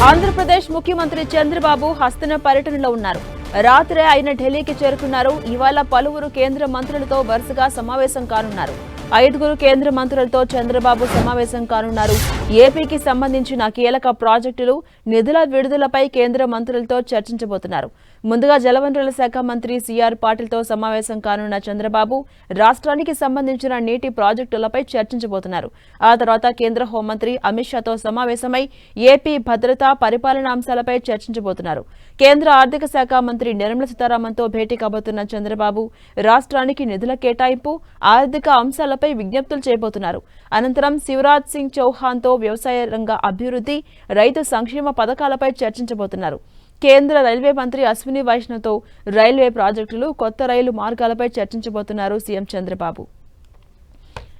ఆంధ్రప్రదేశ్ ముఖ్యమంత్రి చంద్రబాబు హస్తన పర్యటనలో ఉన్నారు. రాత్రే ఆయన ఢిల్లీకి చేరుకున్నారు. ఇవాళ పలువురు కేంద్ర మంత్రులతో వరుసగా సమావేశం కానున్నారు. 5 కేంద్ర మంత్రులతో చంద్రబాబు సమావేశం కానున్నారు. ఏపీకి సంబంధించిన కీలక ప్రాజెక్టులు, నిధుల విడుదలపై కేంద్ర మంత్రులతో చర్చించబోతున్నారు. ముందుగా జలవనరుల శాఖ మంత్రి సిఆర్ పాటిల్తో సమావేశం కానున్న చంద్రబాబు రాష్ట్రానికి సంబంధించిన నీటి ప్రాజెక్టులపై చర్చించబోతున్నారు. ఆ తర్వాత కేంద్ర హోంమంత్రి అమిత్ షాతో సమావేశమై ఏపీ భద్రతా, పరిపాలన అంశాలపై చర్చించబోతున్నారు. కేంద్ర ఆర్థిక శాఖ మంత్రి నిర్మలా సీతారామన్తో భేటీ కాబోతున్న చంద్రబాబు రాష్ట్రానికి నిధుల కేటాయింపు, ఆర్థిక అంశాలపై విజ్ఞప్తులు చేయబోతున్నారు. అనంతరం శివరాజ్ సింగ్ చౌహాన్తో వ్యవసాయ రంగ అభివృద్ధి, రైతు సంక్షేమ పథకాలపై చర్చించబోతున్నారు. కేంద్ర రైల్వే మంత్రి అశ్విని వైష్ణవ్తో రైల్వే ప్రాజెక్టులు, కొత్త రైలు మార్గాలపై చర్చించబోతున్నారు సీఎం చంద్రబాబు.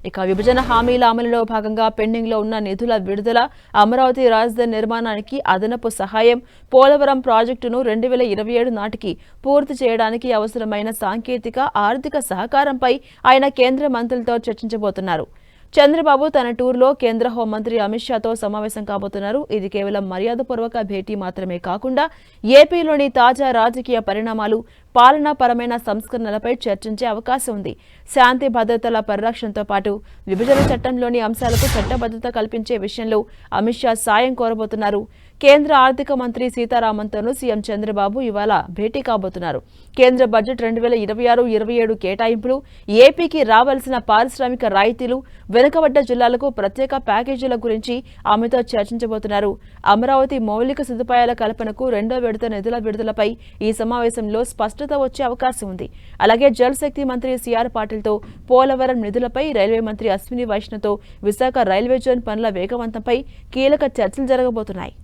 ఇక విభజన హామీల అమలులో భాగంగా పెండింగ్లో ఉన్న నిధుల విడుదల, అమరావతి రాజధాని నిర్మాణానికి అదనపు సహాయం, పోలవరం ప్రాజెక్టును 2027 నాటికి పూర్తి చేయడానికి అవసరమైన సాంకేతిక, ఆర్థిక సహకారంపై ఆయన కేంద్ర మంత్రులతో చర్చించబోతున్నారు. చంద్రబాబు తన టూర్లో కేంద్ర హోంమంత్రి అమిత్ షాతో సమావేశం కాబోతున్నారు. ఇది కేవలం మర్యాదపూర్వక భేటీ మాత్రమే కాకుండా ఏపీలోని తాజా రాజకీయ పరిణామాలు, పాలనాపరమైన సంస్కరణలపై చర్చించే అవకాశం ఉంది. శాంతి భద్రతల పరిరక్షణతో పాటు విభజన చట్టంలోని అంశాలకు చట్టబద్ధత కల్పించే విషయంలో అమిత్ షా సాయం కోరబోతున్నారు. కేంద్ర ఆర్థిక మంత్రి సీతారామన్తోనూ సీఎం చంద్రబాబు ఇవాళ భేటీ కాబోతున్నారు. కేంద్ర బడ్జెట్ 2026-27 కేటాయింపులు, ఏపీకి రావాల్సిన పారిశ్రామిక రాయితీలు, వెనుకబడ్డ జిల్లాలకు ప్రత్యేక ప్యాకేజీల గురించి ఆమెతో చర్చించబోతున్నారు. అమరావతి మౌలిక సదుపాయాల కల్పనకు 2వ విడత నిధుల విడుదలపై ఈ సమావేశంలో స్పష్టత వచ్చే అవకాశం ఉంది. అలాగే జల్ శక్తి మంత్రి సిఆర్ పాటిల్తో పోలవరం నిధులపై, రైల్వే మంత్రి అశ్విని వైష్ణవ్తో విశాఖ రైల్వే జోన్ పనుల వేగవంతంపై కీలక చర్చలు జరగబోతున్నాయి.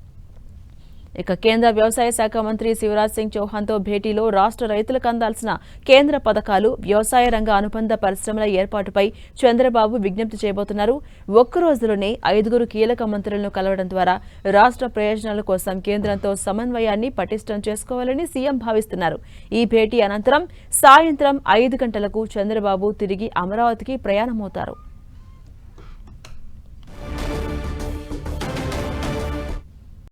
ఇక కేంద్ర వ్యవసాయ శాఖ మంత్రి శివరాజ్ సింగ్ చౌహాన్తో భేటీలో రాష్ట్ర రైతులకు అందాల్సిన కేంద్ర పథకాలు, వ్యవసాయ రంగ అనుబంధ పరిశ్రమల ఏర్పాటుపై చంద్రబాబు విజ్ఞప్తి చేయబోతున్నారు. ఒక్క రోజులోనే 5 కీలక మంత్రులను కలవడం ద్వారా రాష్ట్ర ప్రయోజనాల కోసం కేంద్రంతో సమన్వయాన్ని పటిష్టం చేసుకోవాలని సీఎం భావిస్తున్నారు. ఈ భేటీ అనంతరం సాయంత్రం 5 గంటలకు చంద్రబాబు తిరిగి అమరావతికి ప్రయాణమవుతారు.